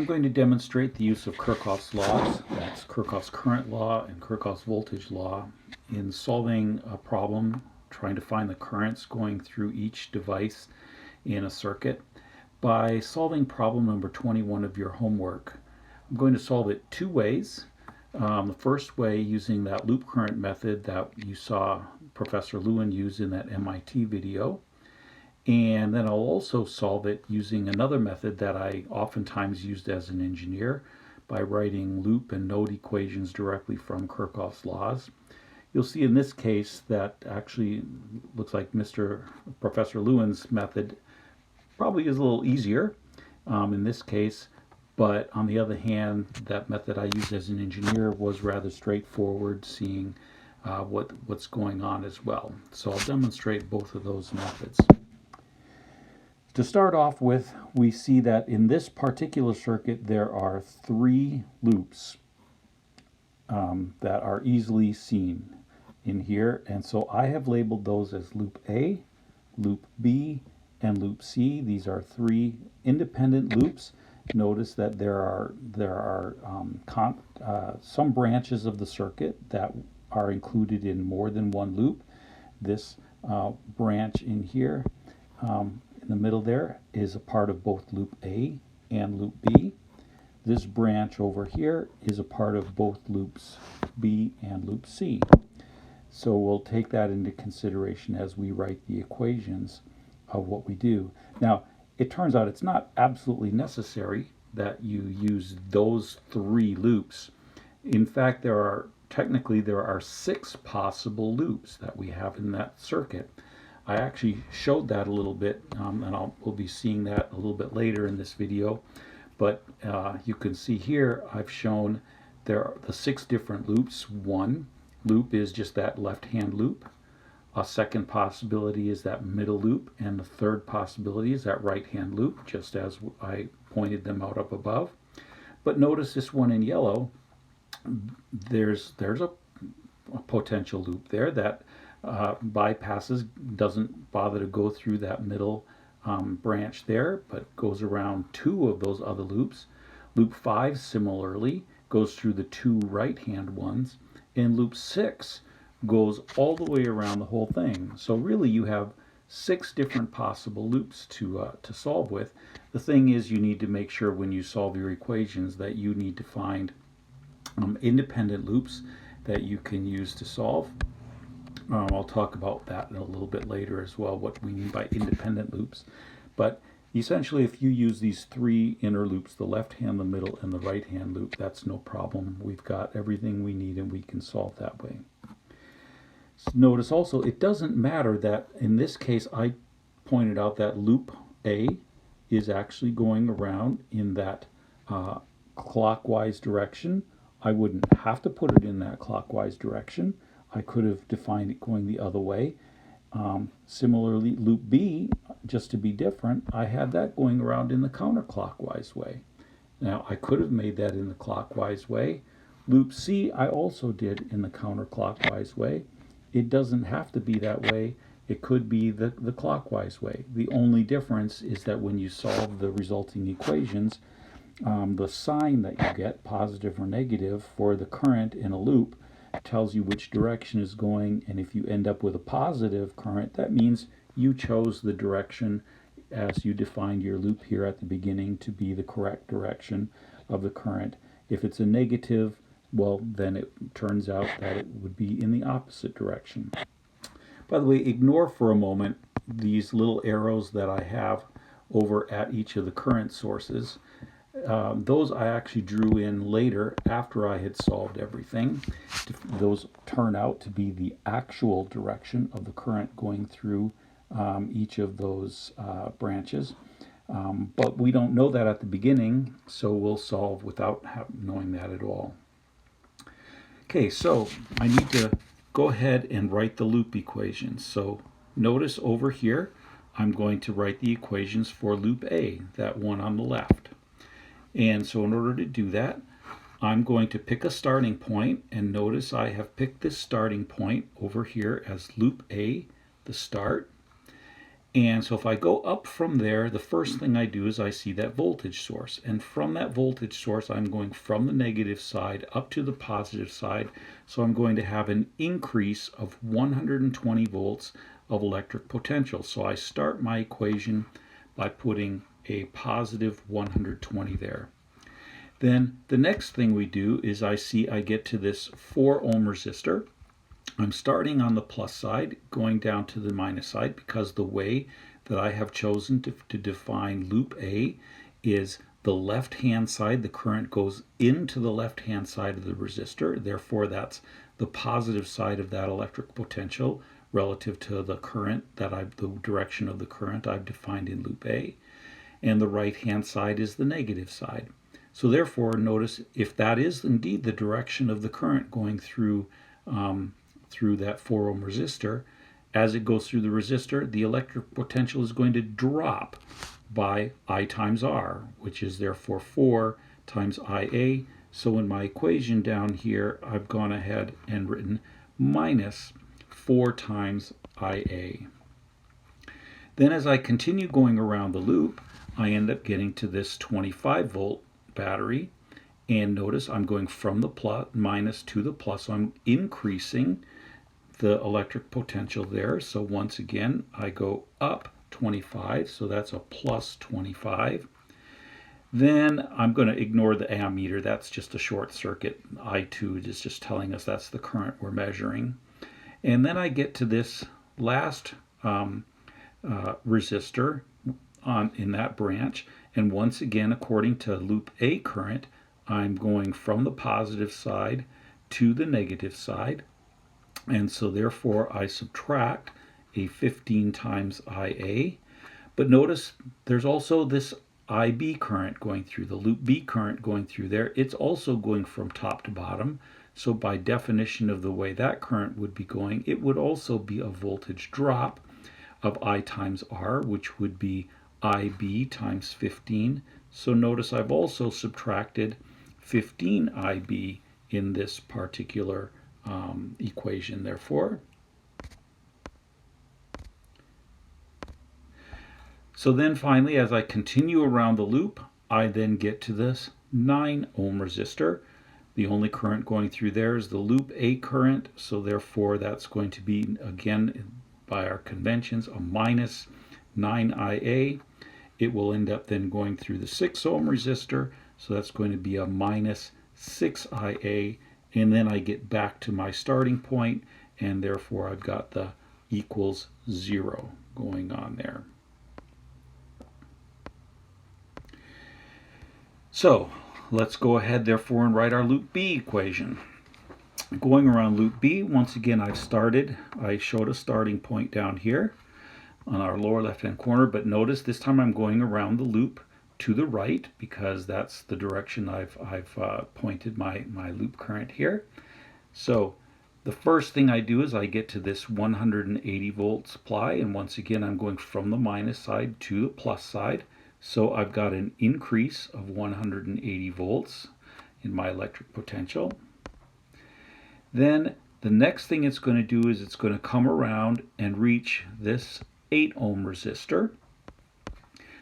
I'm going to demonstrate the use of Kirchoff's laws, that's Kirchoff's current law and Kirchoff's voltage law, in solving a problem, trying to find the currents going through each device in a circuit, by solving problem number 21 of your homework. I'm going to solve it two ways. The first way using that loop current method that you saw Professor Lewin use in that MIT video. And then I'll also solve it using another method that I oftentimes used as an engineer by writing loop and node equations directly from Kirchoff's laws. You'll see in this case that actually looks like Professor Lewin's method probably is a little easier in this case, but on the other hand, that method I used as an engineer was rather straightforward, seeing what's going on as well. So I'll demonstrate both of those methods. To start off with, we see that in this particular circuit there are three loops that are easily seen in here, and so I have labeled those as loop A, loop B, and loop C. These are three independent loops. Notice that there are some branches of the circuit that are included in more than one loop. This branch in here in the middle there is a part of both loop A and loop B. This branch over here is a part of both loops B and loop C. So we'll take that into consideration as we write the equations of what we do. Now, it turns out it's not absolutely necessary that you use those three loops. In fact, there are 6 possible loops that we have in that circuit. I actually showed that a little bit, and we'll be seeing that a little bit later in this video. But you can see here I've shown there are the 6 different loops. One loop is just that left-hand loop. A second possibility is that middle loop, and the third possibility is that right-hand loop, just as I pointed them out up above. But notice this one in yellow, there's a potential loop there that bypasses, doesn't bother to go through that middle branch there, but goes around 2 of those other loops. Loop 5 similarly goes through the 2 right-hand ones, and loop 6 goes all the way around the whole thing. So really you have 6 different possible loops to solve with. The thing is, you need to make sure when you solve your equations that you need to find independent loops that you can use to solve. I'll talk about that in a little bit later as well, what we mean by independent loops. But essentially, if you use these 3 inner loops, the left hand, the middle, and the right hand loop, that's no problem. We've got everything we need and we can solve that way. Notice also, it doesn't matter that in this case I pointed out that loop A is actually going around in that clockwise direction. I wouldn't have to put it in that clockwise direction. I could have defined it going the other way. Similarly, loop B, just to be different, I had that going around in the counterclockwise way. Now, I could have made that in the clockwise way. Loop C, I also did in the counterclockwise way. It doesn't have to be that way. It could be the clockwise way. The only difference is that when you solve the resulting equations, the sign that you get, positive or negative, for the current in a loop tells you which direction is going, and if you end up with a positive current, that means you chose the direction as you defined your loop here at the beginning to be the correct direction of the current. If it's a negative, well, then it turns out that it would be in the opposite direction. By the way, ignore for a moment these little arrows that I have over at each of the current sources. Those I actually drew in later after I had solved everything. Those turn out to be the actual direction of the current going through each of those branches. But we don't know that at the beginning, so we'll solve without knowing that at all. Okay, so I need to go ahead and write the loop equations. So notice over here, I'm going to write the equations for loop A, that one on the left. And so in order to do that, I'm going to pick a starting point, and notice I have picked this starting point over here as loop A, the start. And so if I go up from there, the first thing I do is I see that voltage source. And from that voltage source, I'm going from the negative side up to the positive side. So I'm going to have an increase of 120 volts of electric potential. So I start my equation by putting a positive 120 there. Then the next thing we do is I get to this 4 ohm resistor. I'm starting on the plus side, going down to the minus side, because the way that I have chosen to define loop A is the left-hand side. The current goes into the left-hand side of the resistor. Therefore, that's the positive side of that electric potential relative to the current the direction of the current I've defined in loop A. And the right-hand side is the negative side. So therefore, notice if that is indeed the direction of the current going through that 4 ohm resistor, as it goes through the resistor, the electric potential is going to drop by I times R, which is therefore 4 times IA. So in my equation down here, I've gone ahead and written minus 4 times IA. Then as I continue going around the loop, I end up getting to this 25 volt battery. And notice I'm going from the minus to the plus. So I'm increasing the electric potential there. So once again, I go up 25. So that's a plus 25. Then I'm going to ignore the ammeter. That's just a short circuit. I2 is just telling us that's the current we're measuring. And then I get to this last resistor in that branch. And once again, according to loop A current, I'm going from the positive side to the negative side. And so therefore I subtract a 15 times IA. But notice there's also this IB current going through, the loop B current going through there. It's also going from top to bottom. So by definition of the way that current would be going, it would also be a voltage drop of I times R, which would be IB times 15. So notice I've also subtracted 15 IB in this particular equation, therefore. So then finally, as I continue around the loop, I then get to this 9 ohm resistor. The only current going through there is the loop A current, so therefore that's going to be, again, by our conventions, a minus 9 IA. It will end up then going through the 6 ohm resistor, so that's going to be a minus 6 IA. And then I get back to my starting point, and therefore I've got the equals 0 going on there. So let's go ahead therefore and write our loop B equation. Going around loop B, once again I showed a starting point down here on our lower left hand corner, but notice this time I'm going around the loop to the right because that's the direction I've pointed my loop current here. So the first thing I do is I get to this 180 volt supply, and once again I'm going from the minus side to the plus side. So I've got an increase of 180 volts in my electric potential. Then the next thing it's going to do is it's going to come around and reach this 8 ohm resistor.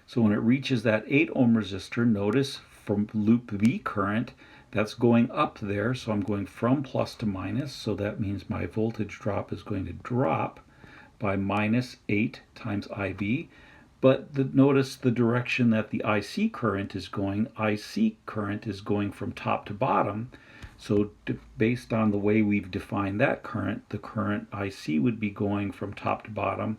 So when it reaches that 8 ohm resistor, notice from loop B current, that's going up there. So I'm going from plus to minus. So that means my voltage drop is going to drop by minus 8 times IB. But notice the direction that the IC current is going. IC current is going from top to bottom. So based on the way we've defined that current, the current IC would be going from top to bottom.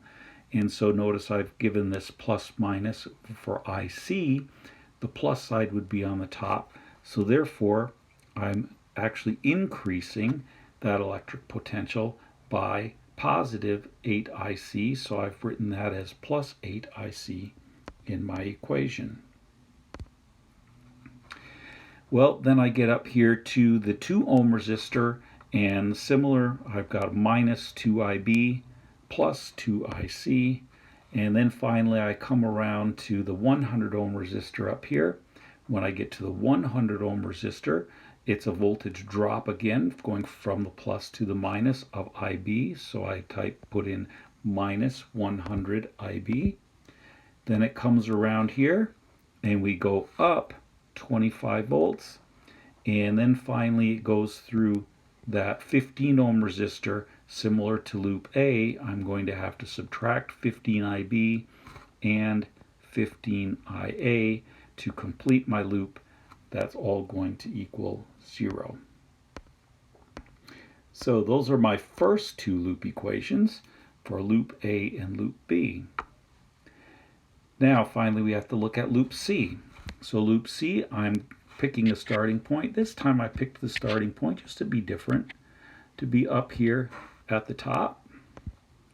And so notice I've given this plus minus for IC. The plus side would be on the top. So therefore, I'm actually increasing that electric potential by positive 8 IC. So I've written that as plus 8 IC in my equation. Well, then I get up here to the 2 ohm resistor, and similar, I've got minus 2 IB plus 2 IC, and then finally I come around to the 100 ohm resistor up here. When I get to the 100 ohm resistor, it's a voltage drop again, going from the plus to the minus of IB, so I put in minus 100 IB. Then it comes around here and we go up 25 volts. And then finally it goes through that 15 ohm resistor. Similar to loop A, I'm going to have to subtract 15 IB and 15 IA to complete my loop. That's all going to equal 0. So those are my first two loop equations for loop A and loop B. Now finally we have to look at loop C. So loop C, I'm picking a starting point. This time I picked the starting point just to be different, to be up here at the top,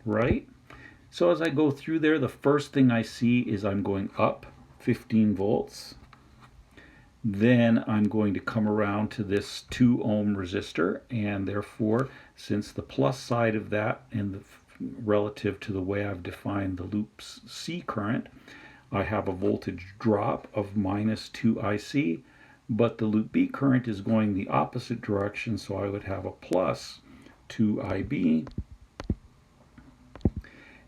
right? So as I go through there, the first thing I see is I'm going up 15 volts. Then I'm going to come around to this 2 ohm resistor, and therefore, since the plus side of that and relative to the way I've defined the loop C current, I have a voltage drop of minus 2 IC, but the loop B current is going the opposite direction, so I would have a plus 2 IB,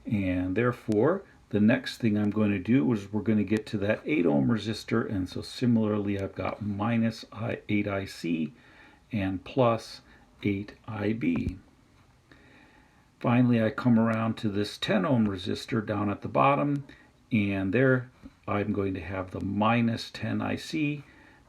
and therefore the next thing I'm going to do is we're going to get to that 8 ohm resistor, and so similarly I've got minus 8 IC and plus 8 IB. Finally I come around to this 10 ohm resistor down at the bottom, and there I'm going to have the minus 10 IC.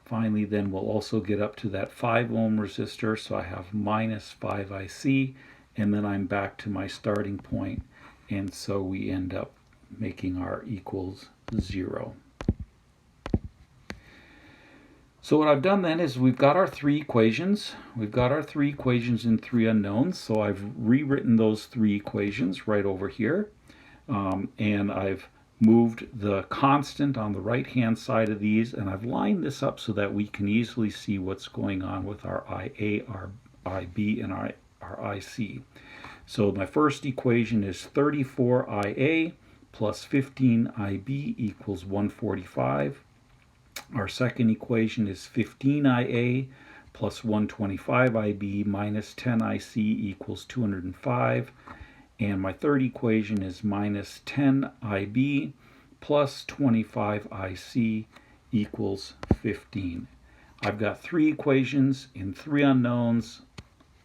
Finally then we'll also get up to that 5 ohm resistor, so I have minus 5 IC, and then I'm back to my starting point, and so we end up making our equals 0. So what I've done then is we've got our three equations. We've got our three equations in three unknowns, so I've rewritten those three equations right over here, and I've moved the constant on the right hand side of these, and I've lined this up so that we can easily see what's going on with our IA, our IB, and our IC. So my first equation is 34 IA plus 15 IB equals 145. Our second equation is 15 IA plus 125 IB minus 10 IC equals 205. And my third equation is minus 10 IB plus 25 IC equals 15. I've got three equations in three unknowns,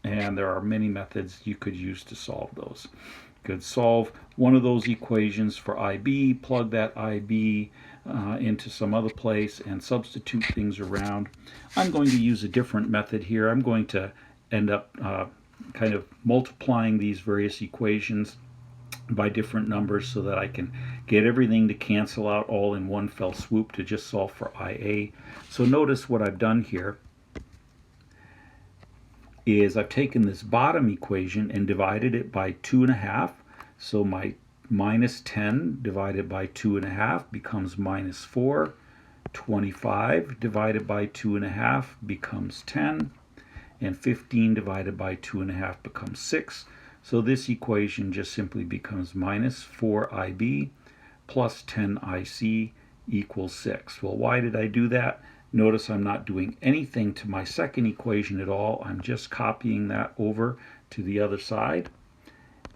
and there are many methods you could use to solve those. You could solve one of those equations for IB, plug that IB into some other place and substitute things around. I'm going to use a different method here. I'm going to end up kind of multiplying these various equations by different numbers so that I can get everything to cancel out all in one fell swoop to just solve for IA. So notice what I've done here is I've taken this bottom equation and divided it by 2.5. So my minus 10 divided by 2.5 becomes minus 4. 25 divided by 2.5 becomes 10. And 15 divided by 2.5 becomes 6. So this equation just simply becomes minus 4 IB plus 10 IC equals 6. Well, why did I do that? Notice I'm not doing anything to my second equation at all. I'm just copying that over to the other side.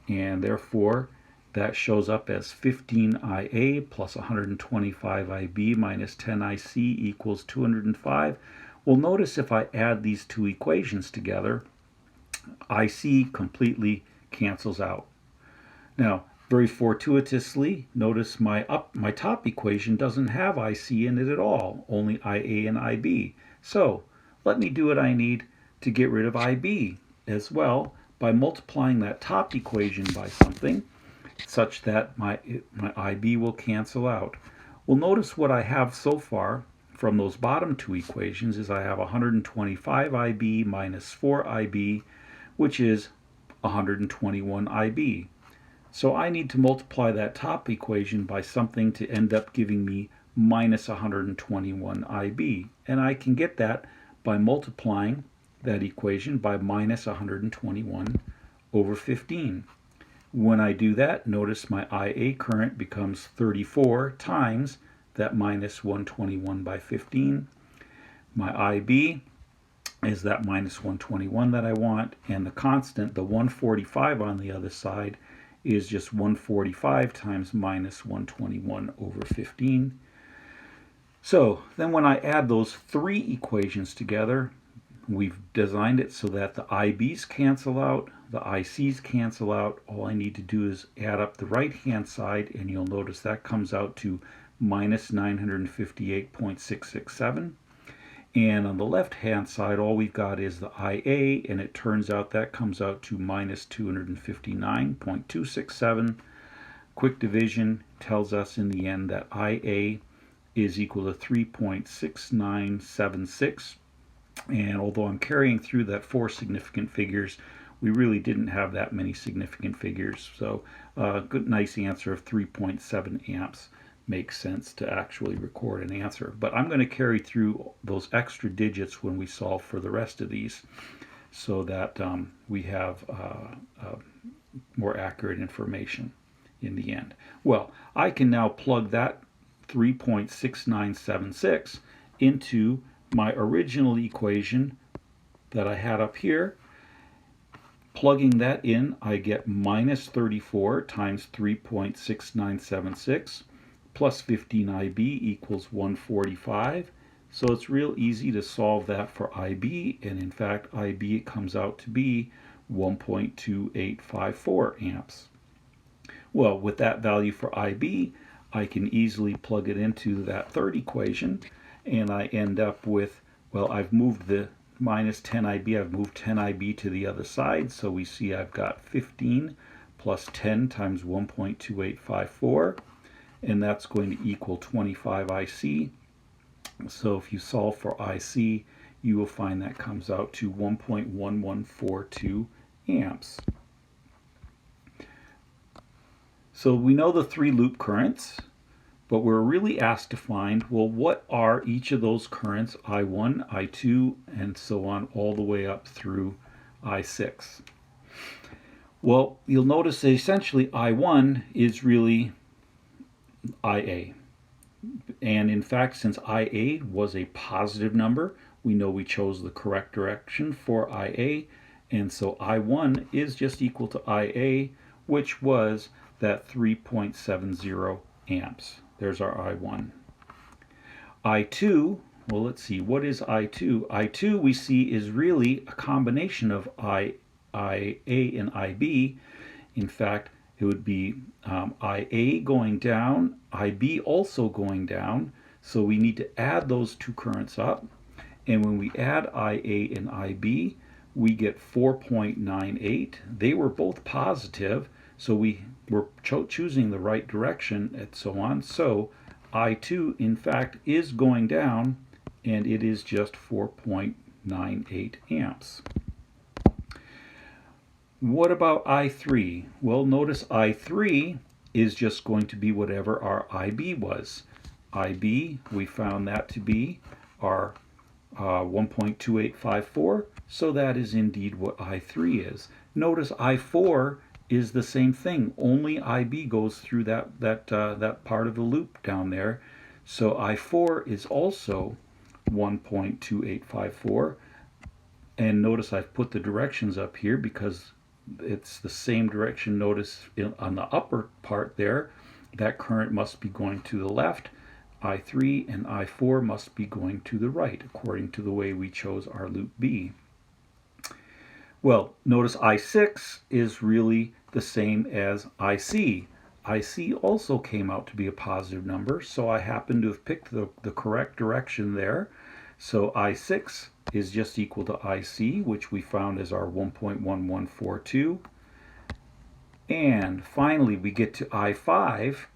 And therefore, that shows up as 15 IA plus 125 IB minus 10 IC equals 205. Well, notice if I add these two equations together, IC completely cancels out. Now, very fortuitously, notice my top equation doesn't have IC in it at all, only IA and IB. So let me do what I need to get rid of IB as well by multiplying that top equation by something such that my IB will cancel out. Well, notice what I have so far from those bottom two equations is I have 125 IB minus 4 IB, which is 121 IB. So I need to multiply that top equation by something to end up giving me minus 121 IB. And I can get that by multiplying that equation by minus 121 over 15. When I do that, notice my IA current becomes 34 times that minus 121 by 15. My IB is that minus 121 that I want, and the constant, the 145 on the other side, is just 145 times minus 121 over 15. So then when I add those three equations together, we've designed it so that the IBs cancel out, the ICs cancel out. All I need to do is add up the right-hand side, and you'll notice that comes out to minus 958.667. And on the left-hand side, all we've got is the IA, and it turns out that comes out to minus 259.267. Quick division tells us in the end that IA is equal to 3.6976. And although I'm carrying through that 4 significant figures, we really didn't have that many significant figures. So good, nice answer of 3.7 amps makes sense to actually record an answer. But I'm going to carry through those extra digits when we solve for the rest of these so that we have more accurate information in the end. Well, I can now plug that 3.6976 into my original equation that I had up here. Plugging that in, I get minus 34 times 3.6976 plus 15IB equals 145. So it's real easy to solve that for IB, and in fact IB comes out to be 1.2854 amps. Well, with that value for IB, I can easily plug it into that third equation, and I end up with, well, I've moved the minus 10IB, I've moved 10IB to the other side, so we see I've got 15 plus 10 times 1.2854, and that's going to equal 25 IC. So if you solve for IC, you will find that comes out to 1.1142 amps. So we know the 3 loop currents, but we're really asked to find, well, what are each of those currents, I1, I2, and so on, all the way up through I6? Well, you'll notice that essentially I1 is really IA. And in fact, since IA was a positive number, we know we chose the correct direction for IA, and so I1 is just equal to IA, which was that 3.70 amps. There's our I1. I2, well, let's see, what is I2? I2 we see is really a combination of IA and IB. In fact, it would be IA going down, IB also going down, so we need to add those two currents up, and when we add IA and IB, we get 4.98. They were both positive, so we were choosing the right direction and so on. So I2 in fact is going down, and it is just 4.98 amps. What about I3? Well, notice I3 is just going to be whatever our IB was. IB, we found that to be our 1.2854, so that is indeed what I3 is. Notice I4 is the same thing, only IB goes through that part of the loop down there. So I4 is also 1.2854. And notice I've put the directions up here because it's the same direction. Notice on the upper part there, that current must be going to the left. I3 and I4 must be going to the right, according to the way we chose our loop B. Well, notice I6 is really the same as IC. IC also came out to be a positive number, so I happen to have picked the correct direction there. So I6 is just equal to IC, which we found as our 1.1142. And finally, we get to I5.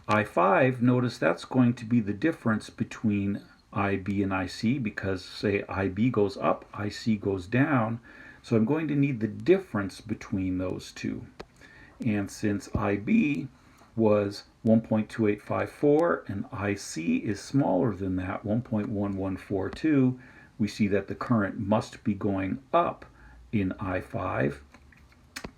I5, notice that's going to be the difference between IB and IC, because say IB goes up, IC goes down. So I'm going to need the difference between those two. And since IB was 1.2854 and IC is smaller than that, 1.1142, we see that the current must be going up in I5.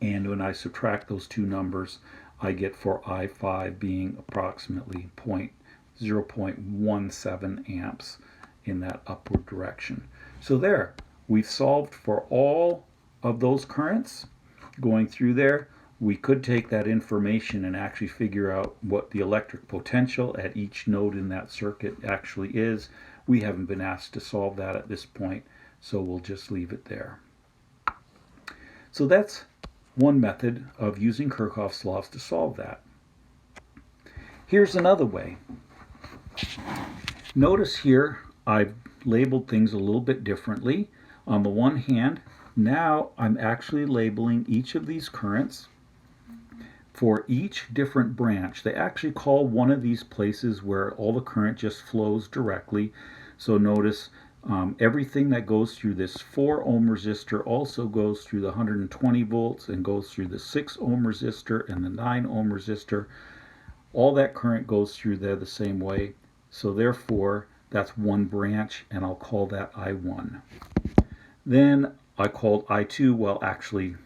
And when I subtract those two numbers, I get for I5 being approximately 0.17 amps in that upward direction. So there, we've solved for all of those currents going through there. we could take that information and actually figure out what the electric potential at each node in that circuit actually is. We haven't been asked to solve that at this point, so we'll just leave it there. So that's one method of using Kirchhoff's laws to solve that. Here's another way. Notice here I've labeled things a little bit differently. On the one hand, now I'm actually labeling each of these currents for each different branch. They actually call one of these places where all the current just flows directly. So notice everything that goes through this 4 ohm resistor also goes through the 120 volts and goes through the 6 ohm resistor and the 9 ohm resistor. All that current goes through there the same way. So therefore, that's one branch, and I'll call that I1. Then I called I2, well, actually,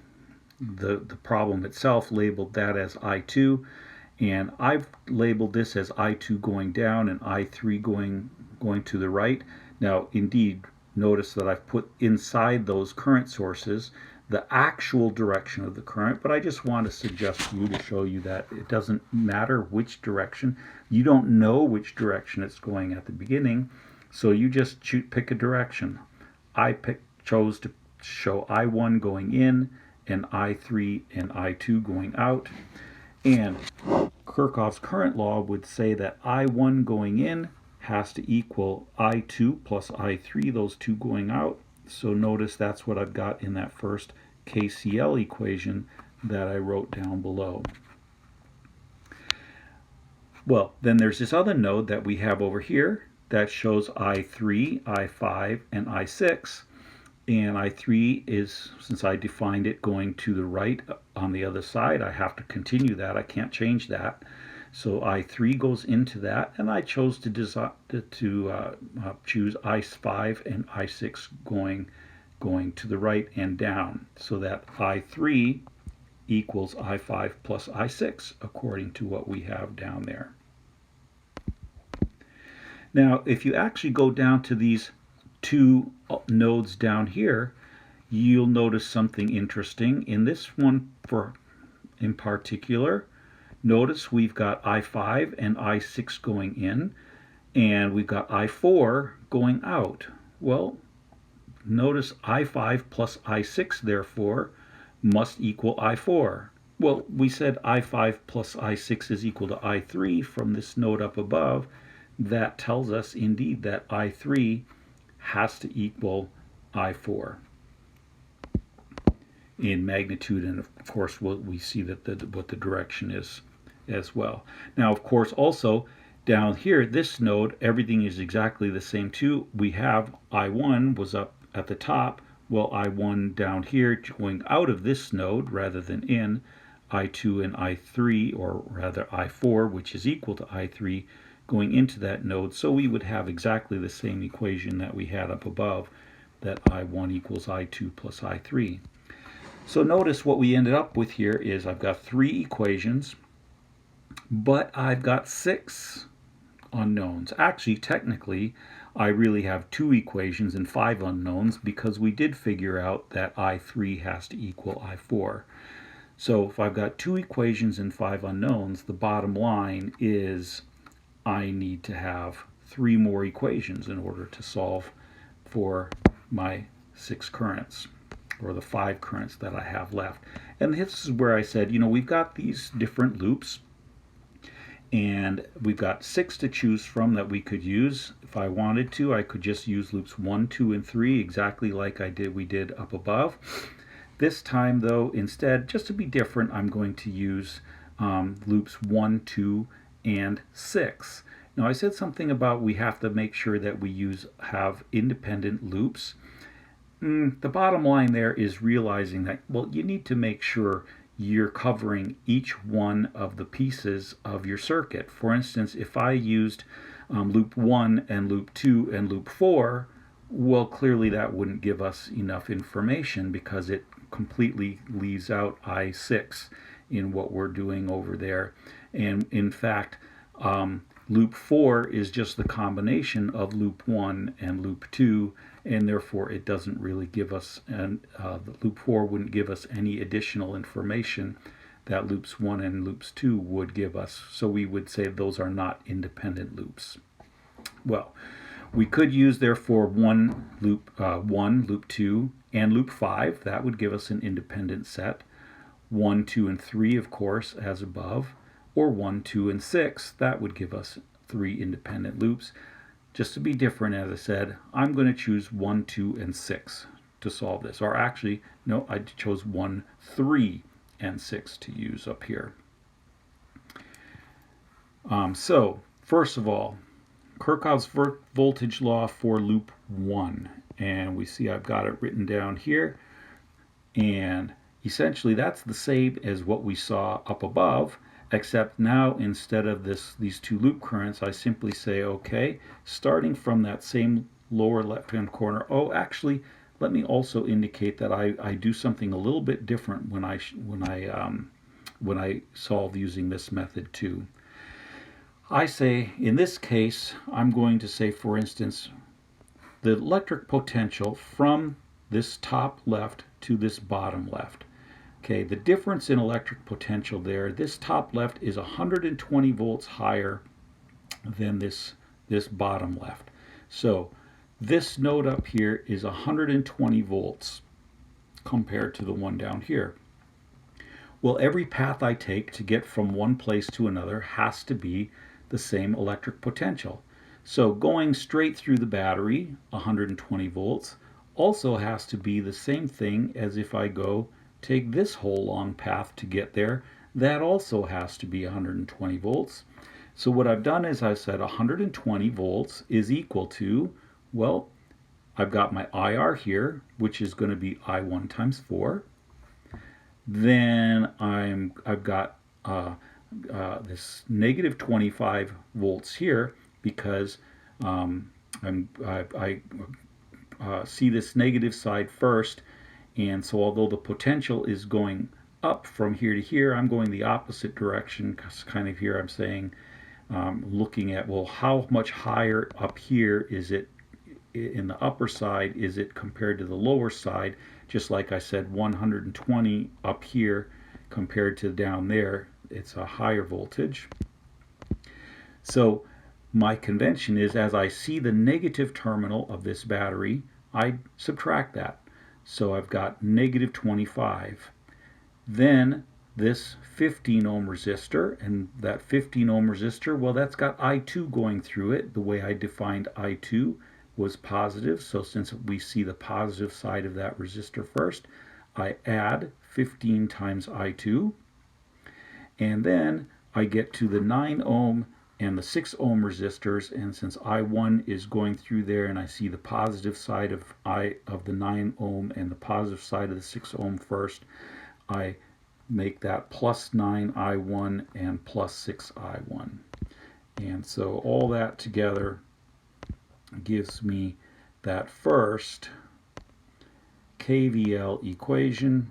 the problem itself labeled that as I2, and I've labeled this as I2 going down and I3 going to the right. Now, indeed, notice that I've put inside those current sources the actual direction of the current, but I just want to suggest to you to show you that it doesn't matter which direction. You don't know which direction it's going at the beginning, so you just pick a direction. I chose to show I1 going in and I3 and I2 going out. And Kirchhoff's current law would say that I1 going in has to equal I2 plus I3, those two going out. So notice that's what I've got in that first KCL equation that I wrote down below. Well, then there's this other node that we have over here that shows I3, I5, and I6. And I3 is, since I defined it going to the right on the other side, I have to continue that. I can't change that. So I3 goes into that, and I chose to choose I5 and I6 going to the right and down, so that I3 equals I5 plus I6 according to what we have down there. Now, if you actually go down to these two nodes down here, you'll notice something interesting. In this one in particular, notice we've got I5 and I6 going in, and we've got I4 going out. Well, notice I5 plus I6, therefore, must equal I4. Well, we said I5 plus I6 is equal to I3 from this node up above. That tells us, indeed, that I3 has to equal I4 in magnitude, and of course we see that what the direction is as well. Now, of course, also down here, this node, everything is exactly the same too. We have I1 was up at the top. Well, I1 down here going out of this node rather than in, I2 and I3, or rather I4, which is equal to I3, going into that node. So we would have exactly the same equation that we had up above, that I1 equals I2 plus I3. So notice what we ended up with here is I've got 3 equations, but I've got 6 unknowns. Actually, technically, I really have 2 equations and 5 unknowns, because we did figure out that I3 has to equal I4. So if I've got 2 equations and 5 unknowns, the bottom line is I need to have 3 more equations in order to solve for my 6 currents, or the 5 currents that I have left. And this is where I said, you know, we've got these different loops, and we've got 6 to choose from that we could use. If I wanted to, I could just use loops 1, 2, and 3, exactly like we did up above. This time, though, instead, just to be different, I'm going to use loops 1, 2, and 6. Now, I said something about we have to make sure that we have independent loops. The bottom line there is realizing that, well, you need to make sure you're covering each one of the pieces of your circuit. For instance, if I used loop 1 and loop 2 and loop 4, well, clearly that wouldn't give us enough information, because it completely leaves out I6 in what we're doing over there. And in fact, loop 4 is just the combination of loop 1 and loop 2, and therefore it doesn't really give us, and loop 4 wouldn't give us any additional information that loops 1 and loops 2 would give us. So we would say those are not independent loops. Well, we could use therefore loop 2, and loop 5. That would give us an independent set. 1, 2, and 3, of course, as above, or 1, 2, and 6. That would give us 3 independent loops. Just to be different, as I said, I'm going to choose 1, 2, and 6 to solve this. Or actually, no, I chose 1, 3, and 6 to use up here. So, first of all, Kirchoff's voltage law for loop 1. And we see I've got it written down here. And essentially that's the same as what we saw up above, except now instead of these two loop currents, I simply say, okay, starting from that same lower left-hand corner. Oh, actually, let me also indicate that I do something a little bit different when I solve using this method too. I say, in this case, I'm going to say, for instance, the electric potential from this top left to this bottom left. Okay, the difference in electric potential there, this top left is 120 volts higher than this bottom left. So this node up here is 120 volts compared to the one down here. Well, every path I take to get from one place to another has to be the same electric potential. So going straight through the battery, 120 volts, also has to be the same thing as if I take this whole long path to get there. That also has to be 120 volts. So what I've done is I've said 120 volts is equal to, well, I've got my IR here, which is going to be I1 times 4. Then I've got this negative 25 volts here because I see this negative side first, and so although the potential is going up from here to here, I'm going the opposite direction, because kind of here I'm saying, looking at, well, how much higher up here is it in the upper side is it compared to the lower side? Just like I said, 120 up here compared to down there, it's a higher voltage. So my convention is, as I see the negative terminal of this battery, I subtract that. So I've got negative 25. Then this 15 ohm resistor, and that 15 ohm resistor, well, that's got I2 going through it. The way I defined I2 was positive, so since we see the positive side of that resistor first, I add 15 times I2, and then I get to the 9 ohm and the 6 ohm resistors, and since I1 is going through there and I see the positive side of the 9 ohm and the positive side of the 6 ohm first, I make that plus 9 I1 and plus 6 I1. And so all that together gives me that first KVL equation,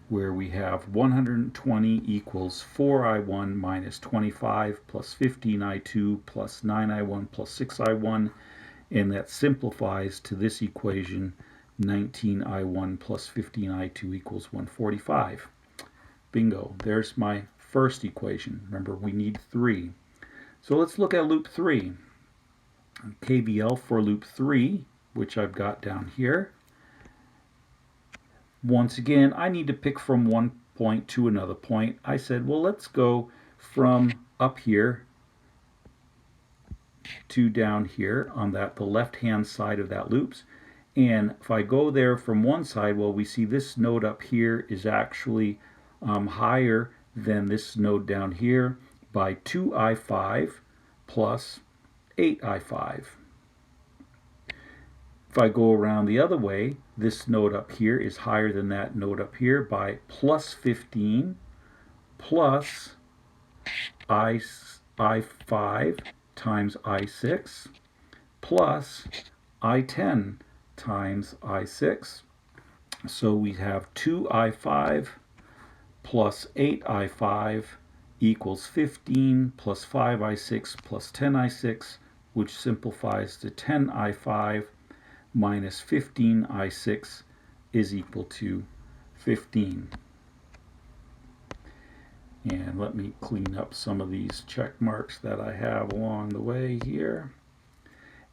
where we have 120 equals 4I1 minus 25 plus 15I2 plus 9I1 plus 6I1, and that simplifies to this equation, 19I1 plus 15I2 equals 145. Bingo, there's my first equation. Remember, we need 3. So let's look at loop 3. KVL for loop 3, which I've got down here. Once again, I need to pick from one point to another point. I said, well, let's go from up here to down here on the left-hand side of that loops. And if I go there from one side, well, we see this node up here is actually higher than this node down here by 2I5 plus 8I5. If I go around the other way, this node up here is higher than that node up here by plus 15 plus I5 times I6 plus I10 times I6. So we have 2I5 plus 8I5 equals 15 plus 5I6 plus 10I6, which simplifies to 10I5 minus 15I6 is equal to 15. And let me clean up some of these check marks that I have along the way here.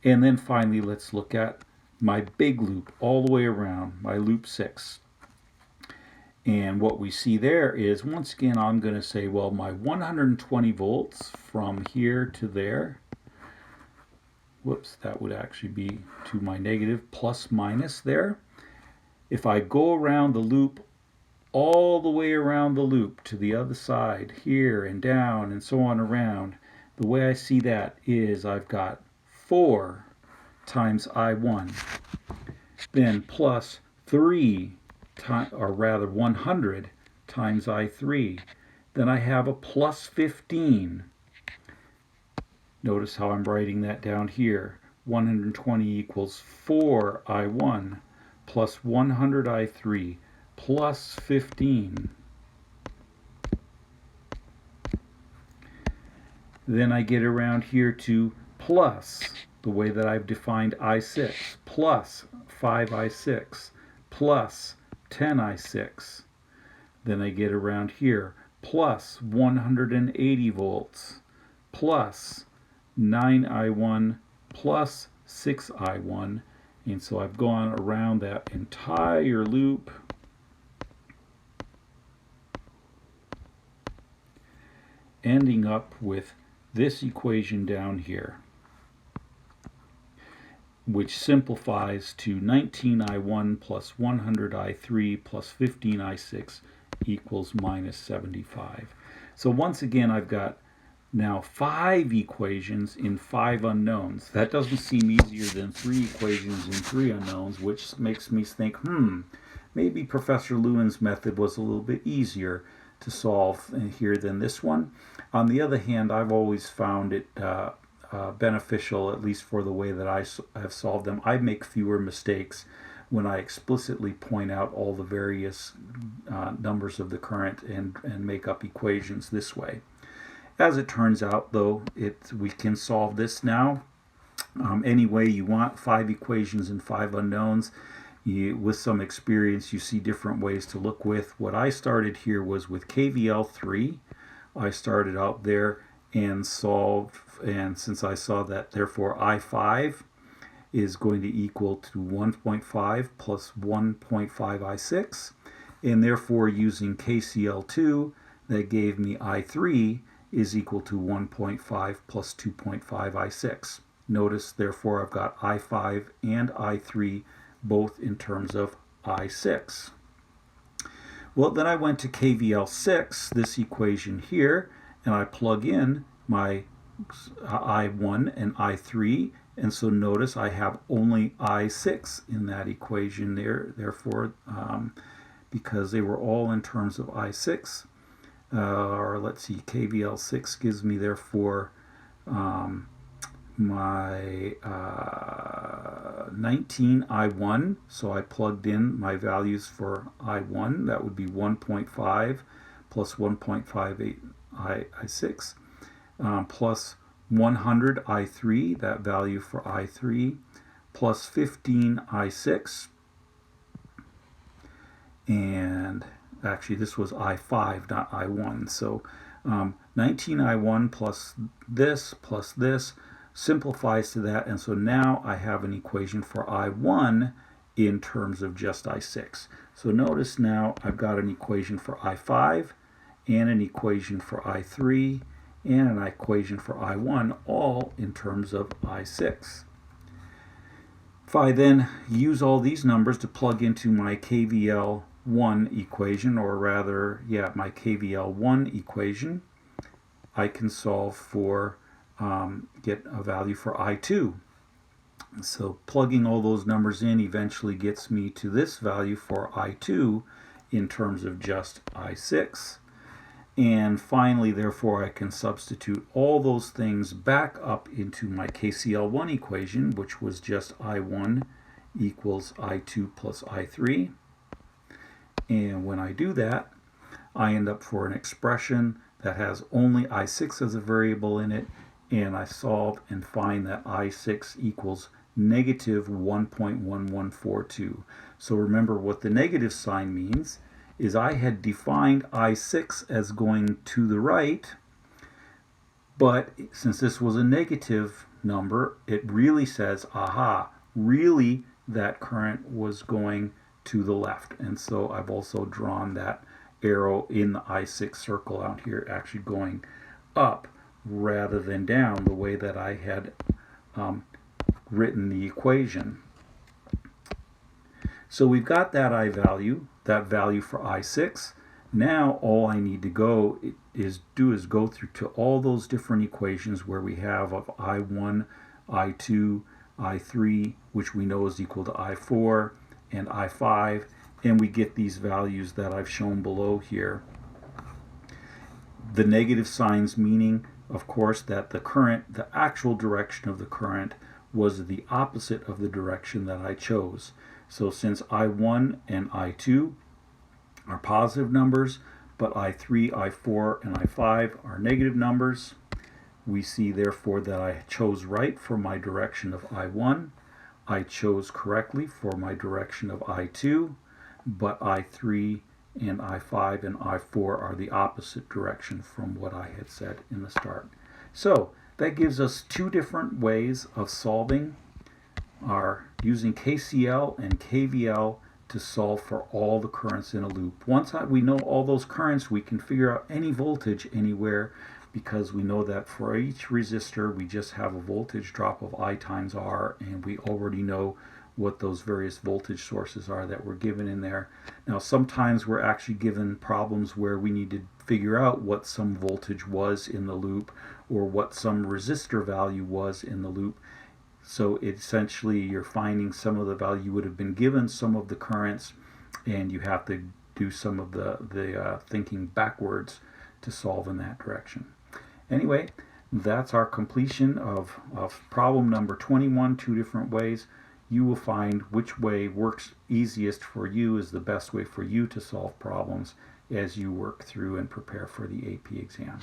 And then finally, let's look at my big loop all the way around, my loop 6. And what we see there is, once again, I'm going to say, well, my 120 volts from here to there, whoops, that would actually be to my negative plus minus there. If I go around the loop, all the way around the loop to the other side, here and down and so on around, the way I see that is I've got 4 times I1, then plus 3 times, or rather 100 times I3. Then I have a plus 15. Notice how I'm writing that down here. 120 equals 4 I1 plus 100 I3 plus 15. Then I get around here to plus, the way that I've defined I6, plus 5I6 plus 10I6. Then I get around here plus 180 volts plus 9I1 plus 6I1. And so I've gone around that entire loop, ending up with this equation down here, which simplifies to 19I1 plus 100I3 plus 15I6 equals minus 75. So once again, I've got now 5 equations in 5 unknowns. That doesn't seem easier than 3 equations in 3 unknowns, which makes me think, maybe Professor Lewin's method was a little bit easier to solve here than this one. On the other hand, I've always found it beneficial, at least for the way that I have solved them. I make fewer mistakes when I explicitly point out all the various numbers of the current and make up equations this way. As it turns out, though, we can solve this now any way you want. 5 equations and 5 unknowns. With some experience, you see different ways to look with. What I started here was with KVL 3. I started out there and solved, and since I saw that therefore I5 is going to equal to 1.5 plus 1.5 I6, and therefore using KCL2, that gave me I3 is equal to 1.5 plus 2.5 I6. Notice therefore I've got I5 and I3 both in terms of I6. Well, then I went to KVL 6, this equation here, and I plug in my I1 and I3, and so notice I have only I6 in that equation there, therefore, because they were all in terms of I6, or let's see, KVL 6 gives me therefore my 19 I1, so I plugged in my values for I1, that would be 1.5 plus 1.58 I6, plus 100 I3, that value for I3, plus 15 I6, and actually this was I5, not I1, so 19 I1 plus this simplifies to that, and so now I have an equation for I1 in terms of just I6. So notice now I've got an equation for I5 and an equation for I3 and an equation for I1, all in terms of I6. If I then use all these numbers to plug into my KVL1 equation, or rather, my KVL1 equation, I can solve for get a value for I2. So plugging all those numbers in eventually gets me to this value for I2 in terms of just I6. And finally, therefore, I can substitute all those things back up into my KCL1 equation, which was just I1 equals I2 plus I3. And when I do that, I end up for an expression that has only I6 as a variable in it, and I solve and find that I6 equals negative 1.1142. So remember what the negative sign means is I had defined I6 as going to the right, but since this was a negative number, it really says, aha, really that current was going to the left. And so I've also drawn that arrow in the I6 circle out here, actually going up rather than down the way that I had written the equation. So we've got that I value, that value for I6. Now all I need to go is go through to all those different equations where we have of I1, I2, I3, which we know is equal to I4, and I5, and we get these values that I've shown below here. The negative signs meaning, of course, that the current, the actual direction of the current, was the opposite of the direction that I chose. So since I1 and I2 are positive numbers, but I3, I4, and I5 are negative numbers, we see therefore that I chose right for my direction of I1. I chose correctly for my direction of I2, but I3 and I5 and I4 are the opposite direction from what I had said in the start. So that gives us two different ways of solving our using KCL and KVL to solve for all the currents in a loop. Once we know all those currents, we can figure out any voltage anywhere, because we know that for each resistor we just have a voltage drop of I times R, and we already know what those various voltage sources are that were given in there. Now sometimes we're actually given problems where we need to figure out what some voltage was in the loop or what some resistor value was in the loop. So essentially you're finding some of the value you would have been given some of the currents, and you have to do some of the thinking backwards to solve in that direction. Anyway, that's our completion of problem number 21, two different ways. You will find which way works easiest for you, is the best way for you to solve problems as you work through and prepare for the AP exam.